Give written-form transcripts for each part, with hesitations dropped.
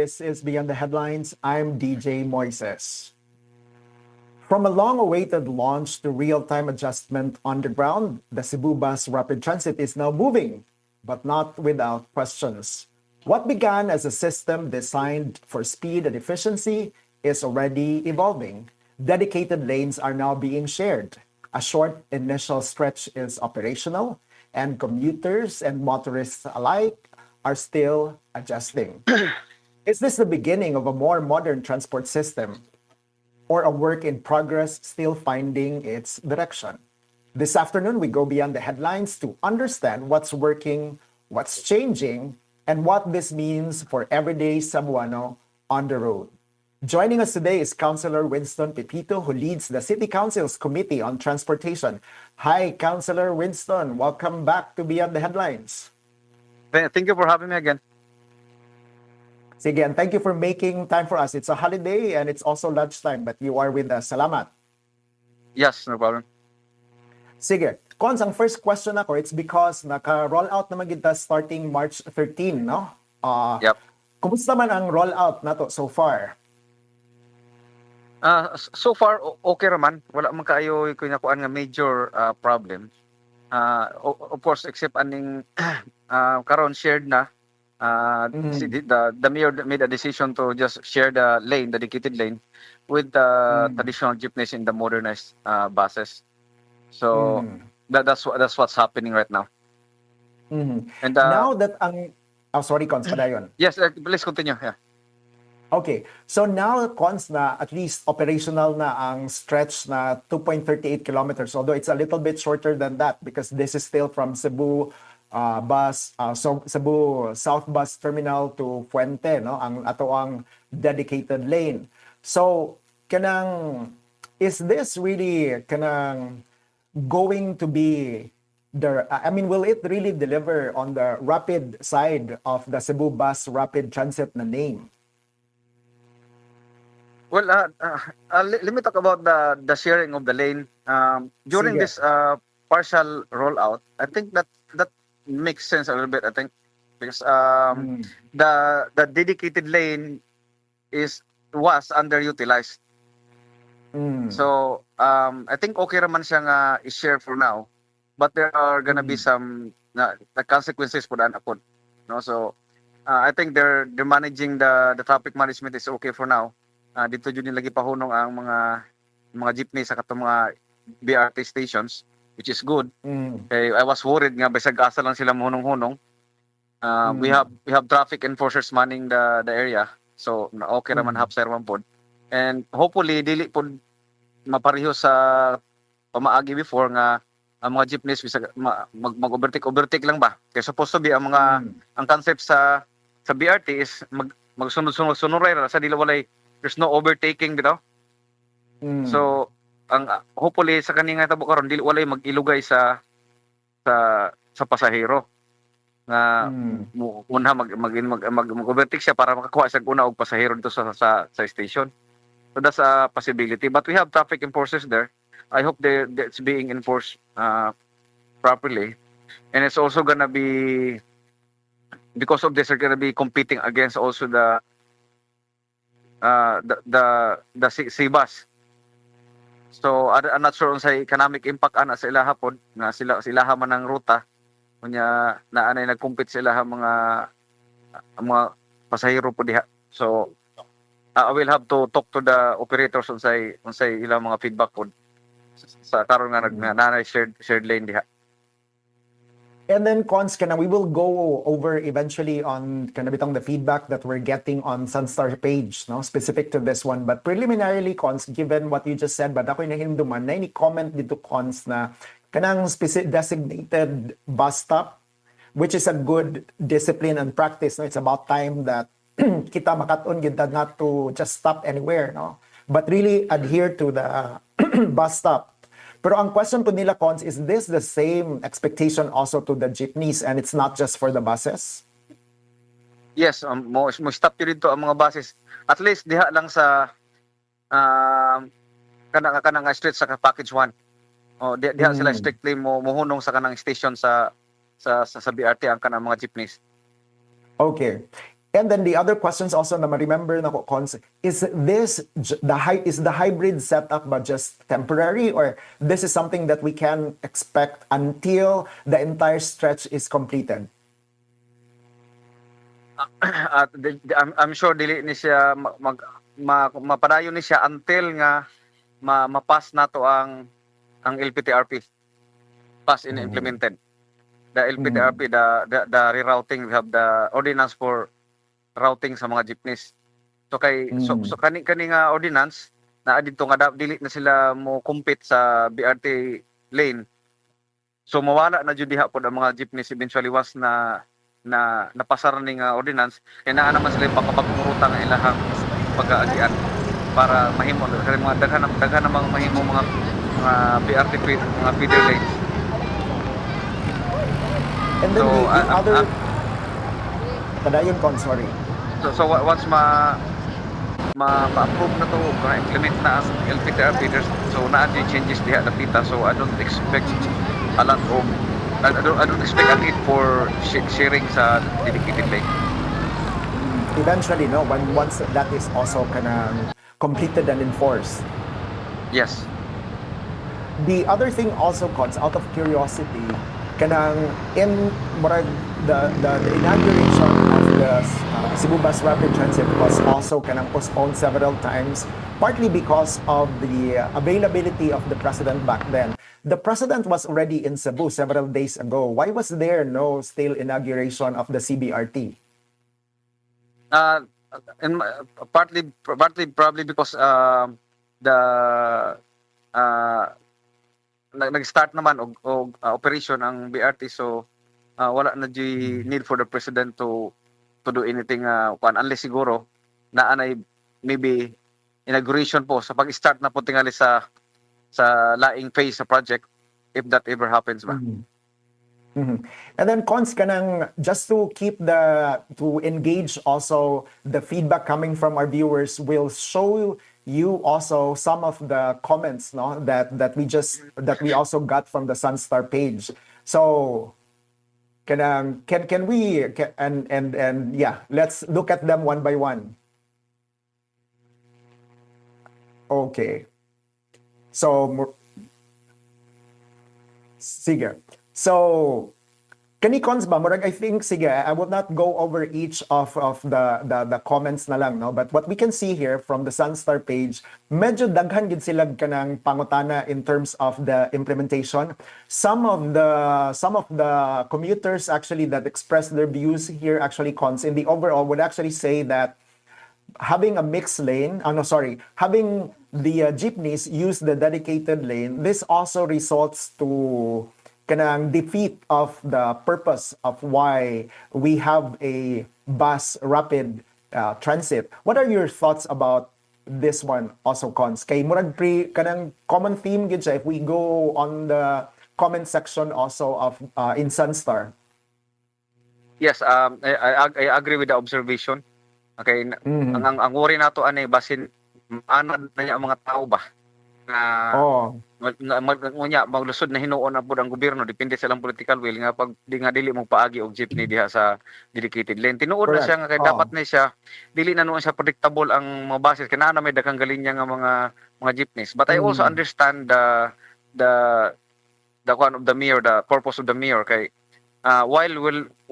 This is Beyond the Headlines. I'm DJ Moises. From a long-awaited launch to real-time adjustment on the ground, the Cebu Bus Rapid Transit is now moving, but not without questions. What began as a system designed for speed and efficiency is already evolving. Dedicated lanes are now being shared. A short initial stretch is operational, and commuters and motorists alike are still adjusting. Is this the beginning of a more modern transport system, or a work in progress still finding its direction? This afternoon, we go beyond the headlines to understand what's working, what's changing, and what this means for everyday Cebuano on the road. Joining us today is Councilor Winston Pepito, who leads the City Council's Committee on Transportation. Hi, Councilor Winston. Welcome back to Beyond the Headlines. Thank you for having me again. Sige, and thank you for making time for us. It's a holiday and it's also lunchtime, but you are with us. Salamat. Yes, no problem. Sige. Cons, ang first question ako, it's because naka-roll out naman kita starting March 13, no? Yep. Kumusta man ang roll out na to so far? So far, okay raman. Wala man kaayo ko nakuan nga major problem. Of course, except aning karon shared na. The mayor made a decision to just share the lane, the dedicated lane, with the traditional jeepneys in the modernized buses. So that's what's happening right now. And now that ang sorry, Cons, padayon. Yes, please continue. Yeah. Okay. So now, Cons, na at least operational na ang stretch na 2.38 kilometers, although it's a little bit shorter than that because this is still from Cebu Cebu South Bus Terminal to Fuente, no? Ang ato ang dedicated lane. So, is this really going to be will it really deliver on the rapid side of the Cebu Bus Rapid Transit na name? Well, let me talk about the sharing of the lane. During Sige. this partial rollout, I think that makes sense a little bit. I think because the dedicated lane was underutilized. So I think okay raman siya nga i-share for now, but there are gonna be some the consequences for that upon. No, so I think they're managing the traffic management is okay for now. Dito yun lagi pahunong ang mga jeepney sa katong mga BRT stations, which is good. I was worried nga bisag asa lang sila mohunong-hunong. We have traffic enforcers manning the area, so okay raman hapsay raman pod. And hopefully dili pod mapareho sa pamaagi before nga ang mga jeepneys bisag mag-overtake lang ba. Kaya supposed to be ang ang concept sa BRT is magsunod-sunod sa dili walay there's no overtaking dito. So ang hopefully sa kaninga tabo karon dili walay mag-ilugay sa pasahero na una mag-overtake siya para makakuha sa una og pasahero dito sa station. So that's a possibility, but we have traffic enforcers there. I hope that's being enforced properly, and it's also gonna be because of this, they're gonna be competing against also the C-bus. So I'm not sure sa economic impact ana sa ilaha pod nga sila man ang ruta unya naanay nagcompete sa ilaha mga pasahero po diha. So I will have to talk to the operators unsay ilang mga feedback pod sa karon nga naanay shared lane diha. And then, Cons, we will go over eventually on bitong the feedback that we're getting on Sunstar page, no, specific to this one. But preliminarily, Cons, given what you just said, but ako'y nahinduman, na any comment dito, Cons, na kanang specific designated bus stop, which is a good discipline and practice. No? It's about time that kita makaton gid not to just stop anywhere, no, but really adhere to the bus stop. Pero ang question po nila, Cons, is this the same expectation also to the jeepneys and it's not just for the buses? Yes, mo stop yun dito ang mga buses. At least diha lang sa kanang street sa package 1. O diha sila strictly mohunong sa kanang station sa BRT ang kanang mga jeepneys. Okay. And then the other questions also na ma-remember na ko, Cons, is the hybrid setup ba just temporary, or this is something that we can expect until the entire stretch is completed? I'm sure dili ni siya mapadayon ni siya until nga mapas nato ang LPTRP pass in implemented. The LPTRP, the rerouting, we have the ordinance for routing sa mga jeepneys. So so kani nga ordinance na adito nga dili na sila mo compete sa BRT lane. So mawala na jud diha pod ang mga jeepneys eventually once na napasar ning ordinance, kaya naa naman sila pakapagmuruta nga ilahang pag-aagian para mahimo kay mga daghan namang mahimo mga BRT mga feeder lanes. And then So, the other... Padayon, Con, sorry. So once ma-approve na to, ma-implement na ang LPTRP, so naa di changes diha na pita, so I don't expect a lot of I don't expect a need for sharing sa dedicated lane. Eventually, no, once that is also kanang completed and enforced. Yes. The other thing also, Cons, out of curiosity, kanang in murag the inauguration of the Cebu Bus Rapid Transit was also kanang postponed several times, partly because of the availability of the president back then. The president was already in Cebu several days ago. Why was there no still inauguration of the CBRT? And partly probably because the nag-start naman og operation ang BRT, so wala na di need for the president to do anything unless siguro na anay maybe inauguration po sa pag-start na po tingali sa laing phase sa project, if that ever happens ba. And then, Cons, kanang just to engage also the feedback coming from our viewers, will show you also some of the comments, no, that we also got from the Sunstar page. So can we yeah, let's look at them one by one. Okay. So sige. So kani Cons ba, murag, I think, sige, I will not go over each of the comments na lang, no? But what we can see here from the Sunstar page, medyo daghan gid sila kanang pangutana in terms of the implementation. Some of the commuters actually that express their views here actually, Cons, in the overall would actually say that having a mixed lane, having the jeepneys use the dedicated lane, this also results to kanang defeat of the purpose of why we have a bus rapid transit. What are your thoughts about this one also, Cons? Kay murag kanang common theme gid siya if we go on the comment section also of in Sunstar. Yes, I agree with the observation. Okay, ang worry nato anay basin anad na niya ang mga tao ba nga maglusod na hinuon na pud ang gobyerno, depende sa ilang political will nga pag dili mo paagi og jeepney diha sa dedicated lane. Tinuod na siya nga kay dapat na siya dili na noon siya predictable ang mga buses kay naa may daghang galinya nga mga jeepneys. But I also understand the one of the mayor, the purpose of the mayor kay while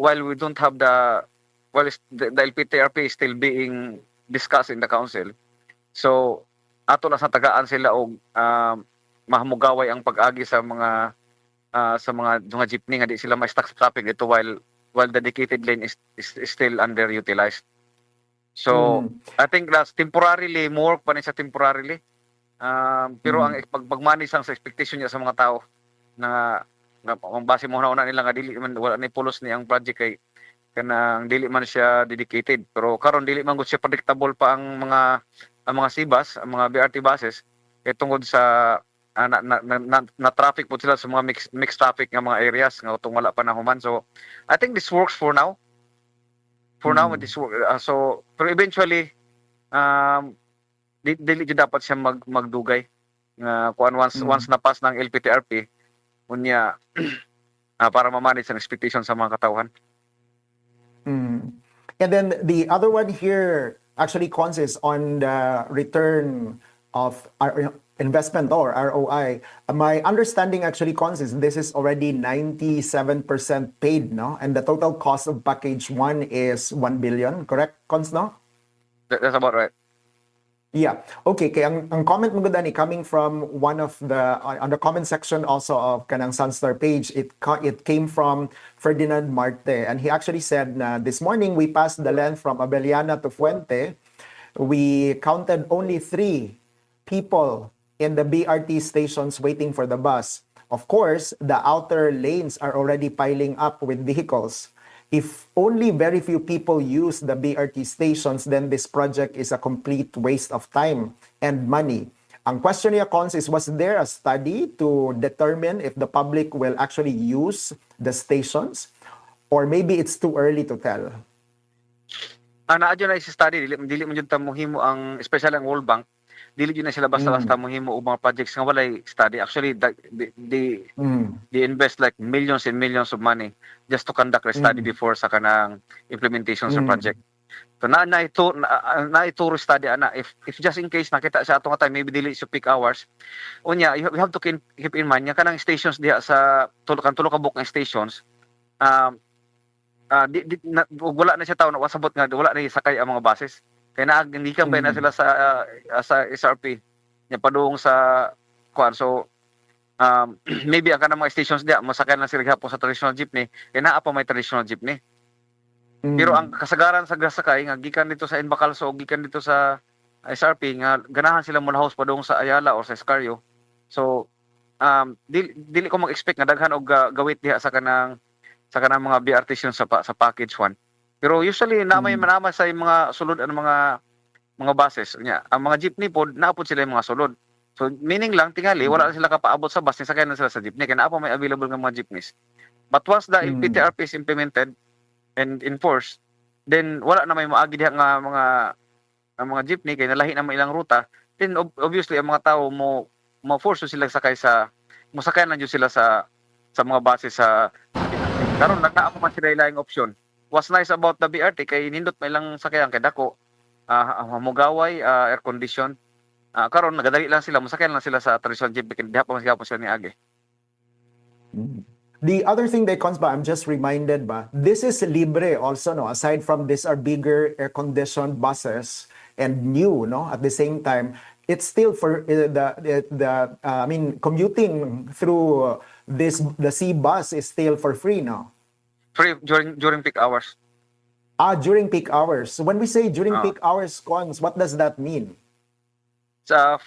we don't have the LPTRP is still being discussed in the council. So ato na sa tagaan sila og mahamugaway ang pag-agi sa mga jeepney nga di sila ma-stuck sa traffic dito while the dedicated lane is still underutilized. So I think that's temporarily more pa ni sa temporarily. Pero ang pag-manage sa expectation niya sa mga tao na ang base mo na nila nga dili man wala ni pulos ni ang project kay kanang dili man siya dedicated, pero karon dili man gud siya predictable pa ang mga C-bus, ang mga BRT buses tungod sa na traffic po sila sa mga mixed traffic nga mga areas nga utong wala pa nahuman. So I think this works for now. This work, so pero eventually dili jud dapat siya magdugay nga kuan once na pass ng LPTRP unya para ma-manage ang expectation sa mga katawhan. And then the other one here actually consists on the return of our investment or ROI. My understanding actually consists this is already 97% paid, no? And the total cost of package 1 is 1 billion, correct, Cons, no? That's about right. Yeah. Okay. Kaya ang comment mo gani coming from one of the on the comment section also of kanang Sunstar page, it came from Ferdinand Marte, and he actually said na this morning we passed the length from Abeliana to Fuente. We counted only 3 people in the BRT stations waiting for the bus. Of course, the outer lanes are already piling up with vehicles. If only very few people use the BRT stations, then this project is a complete waste of time and money. Ang question niya, Cons, is was there a study to determine if the public will actually use the stations? Or maybe it's too early to tell? Naa dyan na study, dili man jud ta mohimo ang especially ang World Bank, dili jud na sila basta-basta mohimo og mga projects nga walay study. Actually, they invest like millions and millions of money just to conduct a study before sa kanang implementation sa project. So na ituro study ana if just in case nakita sa atong time maybe dili sa peak hours. Unya, you have to keep in mind nga kanang stations diha sa tulo ka buk nga stations. Wala na siya tao na wasabot nga wala na sakay ang mga buses. Kaya hindi kang na sila sa SRP nya padung sa kuan. So maybe ang kanang mga stations diya masakay na sila hapon sa traditional jeepney kaya naa pa may traditional jeepney. Pero ang kasagaran sa sakay nga gikan dito sa Inbacalso o gikan dito sa SRP nga ganahan sila mulahos padung sa Ayala o sa Escarrio. So dili ko mag-expect nga daghan og gawit diha sa kanang mga BRT stations sa package 1. Pero usually namay manama sa mga sulod ang mga buses nya. Ang mga jeepney pod naapod sila yung mga sulod. So meaning lang tingali wala na sila kapaabot sa bus ni sakay na sila sa jeepney kaya naa pa may available nga mga jeepneys. But once the PTRP is implemented and enforced, then wala na may maagi diha nga mga jeepney kay nalahi na may ilang ruta. Then obviously ang mga tao mo force sila sakay musakay na jud sila sa mga buses sa karon naa mo man sila ilang option. What's nice about the BRT kay nindot may lang sakayan kay dako mugaway air condition. Karon nagadali lang sila musakay lang sila sa traditional jeep kay diha pa man sila niagi. The other thing that comes by, I'm just reminded ba, this is libre also, no? Aside from these are bigger air-conditioned buses and new, no? At the same time, it's still for commuting through the C bus is still for free, no? Free during peak hours. During peak hours. So when we say during peak hours, Cons, what does that mean? It's 5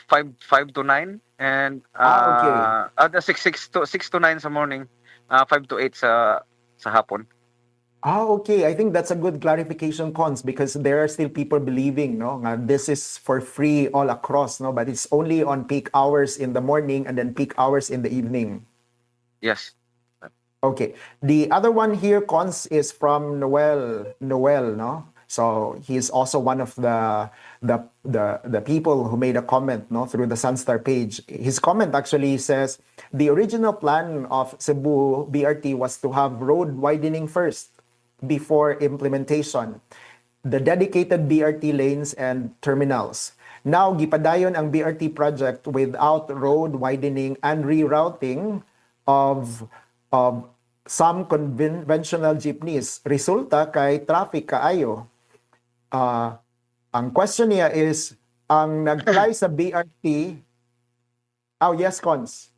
to 9 and okay. 6 to 9 sa morning, 5 to 8 sa hapon. Okay. I think that's a good clarification, Cons, because there are still people believing, no, this is for free all across, no, but it's only on peak hours in the morning and then peak hours in the evening. Yes. Okay. The other one here, Cons, is from Noel, no? So he's also one of the people who made a comment, no, through the Sunstar page. His comment actually says the original plan of Cebu BRT was to have road widening first before implementation, the dedicated BRT lanes and terminals. Now gipadayon ang BRT project without road widening and rerouting of some conventional jeepneys. Resulta kay traffic kaayo. Ang question niya is, ang nag-fly sa BRT... yes, Cons.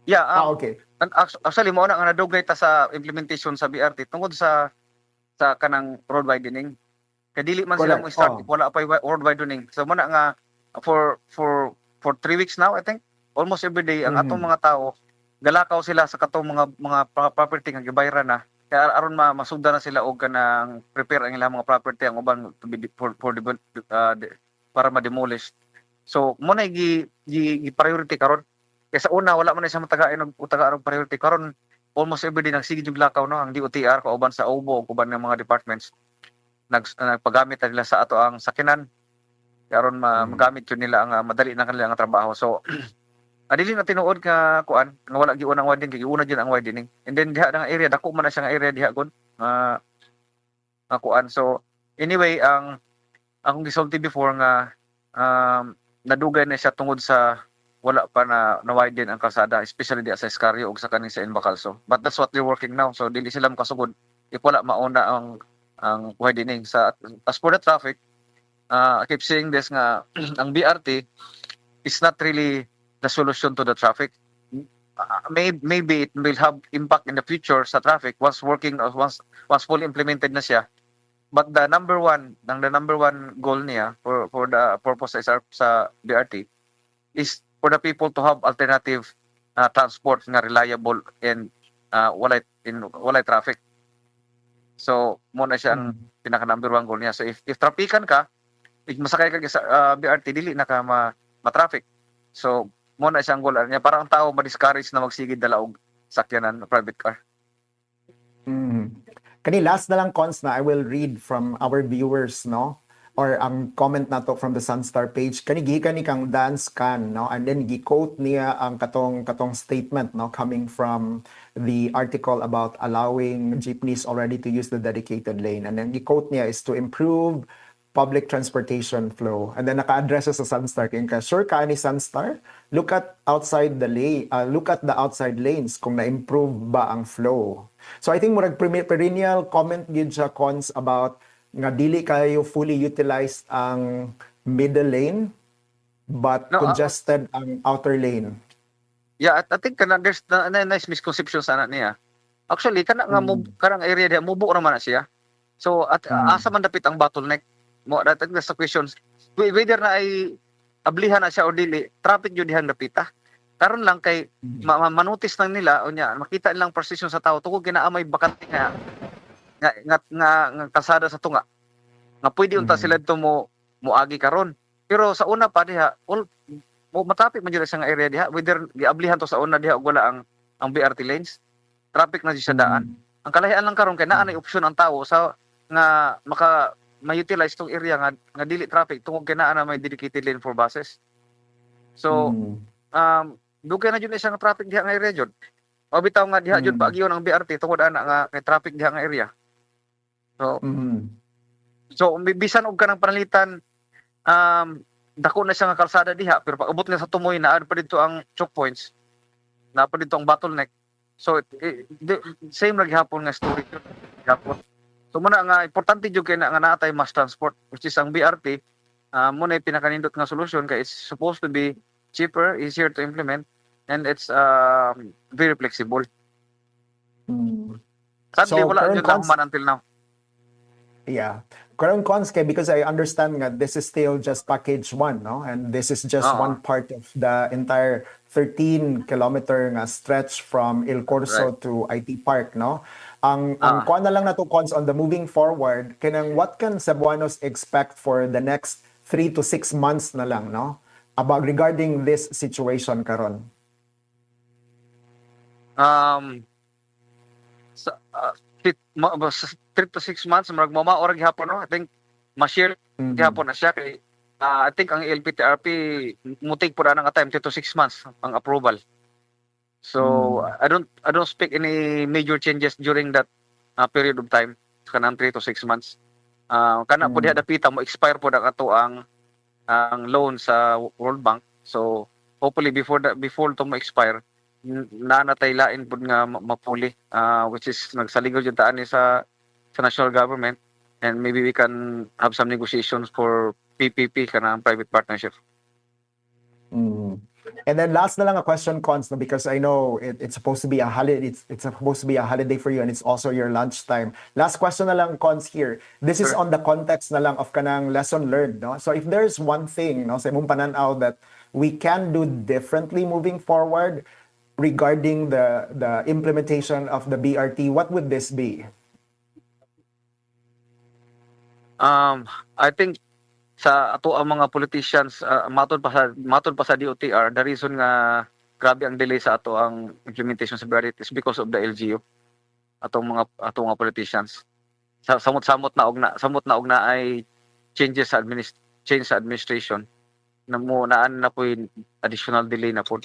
Yeah, okay. Actually, mo na nga nadugay ta sa implementation sa BRT tungod sa kanang road widening. Kaya dili man sila mo start wala pa road widening. So mo na nga for 3 weeks now, I think, almost every day ang atong mga tao galakaw sila sa katong mga property nga gibayran na kaya aron masugda na sila og kanang prepare ang ilang mga property ang uban to be para ma-demolish. So mo na gi priority karon kay sa una wala man na siya matagain og priority karon almost every day nagsige jud lakaw, no, ang DOTR kauban sa OBO ug uban ng mga departments nagpagamit nila sa ato ang sakinan karon magamit yun nila ang madali na kanila ang trabaho. So adili na tinuod nga kuan nga wala giunang widening kay giuna gyud ang widening. And then diha nga area dako man na siya nga area diha gon. nga kuan. So anyway, ang gisulti before nga nadugay na siya tungod sa wala pa na widen ang kalsada, especially di sa Escarrio ug sa kaning sa Inbacalso. But that's what they're working now. So dili sila makasugod if wala mauna ang widening. Sa as for the traffic, I keep saying this nga ang BRT is not really the solution to the traffic. Maybe it will have impact in the future sa traffic once working once fully implemented na siya. But the number one goal niya for the purpose sa BRT is for the people to have alternative transport nga reliable and walay traffic. So mo na siya ang pinaka number one goal niya. So if trapikan ka, if masakay ka sa BRT dili na ka ma-traffic. So mo na siyang goal niya para ang tao ma-discourage na magsigid dala og sakyanan private car. Kani last na lang cons na I will read from our viewers, no? Or ang comment nato from the Sunstar page. Kani gikan ni kang dance can, no? And then gi-quote niya ang katong statement, no, coming from the article about allowing jeepneys already to use the dedicated lane. And then gi-quote niya is to improve public transportation flow. And then naka-address sa Sunstar kaya sure ka ni Sunstar, look at the outside lanes kung na-improve ba ang flow. So I think murag perennial comment gid siya cons about nga dili kayo fully utilized ang middle lane but congested ang outer lane. Yeah, I think there's nice misconception sana niya. Actually kanang area diha mubo ra man na siya. So asa man dapit ang bottleneck? Mo dapat sa questions whether na ay ablihan na siya o dili, traffic yun dihang dapita. Karon lang kay manotice lang nila unya makita nilang precision sa tao tungod ginaamay bakante nga kalsada sa tunga. Nga pwede unta sila dito moagi karon. Pero sa una pa diha matraffic man jud sa nga area diha whether giablihan to sa una diha og wala ang BRT lanes. Traffic na siya daan. Ang kalahian lang karon kay naa na option ang tawo sa nga ma-utilize tong area nga dili traffic tungod kay naa na may dedicated lane for buses. So dugay na jud siya nga traffic diha nga area jud. O bitaw nga diha jud paagyon ang BRT tungod ana nga kay traffic diha nga area. So bisan og kanang panalitan dako na siya nga kalsada diha pero pag abot nga sa tumoy naa pa dito ang choke points. Na pa dito ang bottleneck. So same ra gihapon nga story jud gihapon. So muna nga importante jud kay nga naatay mass transport which is ang BRT mo na pinakanindot nga solution kay it's supposed to be cheaper, easier to implement and it's very flexible. Sadly So, wala current jud cons- man until now. Yeah. Current cons kay because I understand nga this is still just package 1, no? And this is just one part of the entire 13-kilometer nga stretch from Il Corso to IT Park, no? Ang kuan na lang nato cons on the moving forward kanang what can Cebuanos expect for the next 3 to 6 months na lang, no? About regarding this situation karon. Sa 3 to 6 months marag mamaor gihapon no. I think ma-share gihapon na siya kay I think ang LPTRP mutig pud anang time 3 to 6 months ang approval. So I don't expect any major changes during that period of time kanang 3 to 6 months. Kana po diha dapita mo expire po ang ato ang loan sa World Bank. So hopefully before to mo expire nanatay lain pud nga mapuli which is nagsaligaw jud taan ni sa national government and maybe we can have some negotiations for PPP kanang private partnership. And then last na lang a question, Cons, no, because I know it's supposed to be a holiday. It's supposed to be a holiday for you, and it's also your lunchtime. Last question na lang, Cons, here. This is on the context na lang of kanang lesson learned, no? So if there's one thing, no, sa imong pananaw that we can do differently moving forward regarding the implementation of the BRT, what would this be? I think sa ato ang mga politicians matod pa sa DOTR the reason nga grabe ang delay sa ato ang implementation sa BRT is because of the LGU atong mga politicians samot na og na ay changes sa administration na mo naan na po additional delay na po.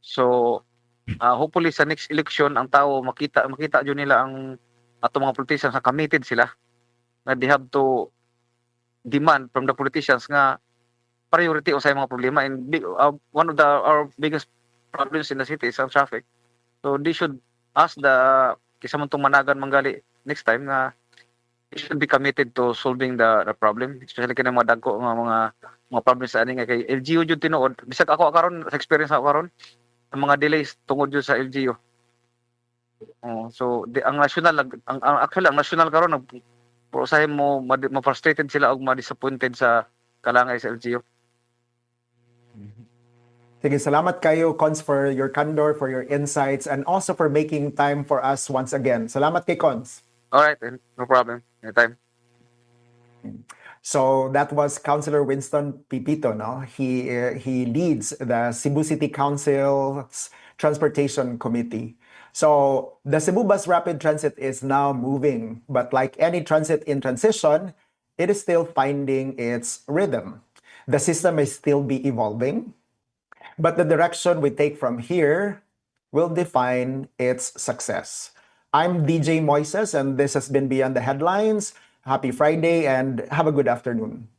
So hopefully sa next election ang tao makita jud nila ang atong mga politicians na committed sila na they have to demand from the politicians nga priority usay mga problema, and one of our biggest problems in the city is ang traffic. So they should ask the kisa man tong managan manggali next time nga they should be committed to solving the problem, especially kina mga dagko nga mga problems sa ani nga kay LGU jud tinuod. Bisag ako karon sa experience ako karon ang mga delays tungod jud sa LGU. So ang national ang actually ang national karon nag usahay mo ma-frustrated sila og ma-disappointed sa kalangay sa LGU. Sige, salamat kayo, Cons, for your candor, for your insights, and also for making time for us once again. Salamat kay Cons. All right, no problem. Anytime. So that was Councilor Winston Pepito, no? He leads the Cebu City Council's Transportation Committee. So the Cebu Bus Rapid Transit is now moving, but like any transit in transition, it is still finding its rhythm. The system may still be evolving, but the direction we take from here will define its success. I'm DJ Moises, and this has been Beyond the Headlines. Happy Friday, and have a good afternoon.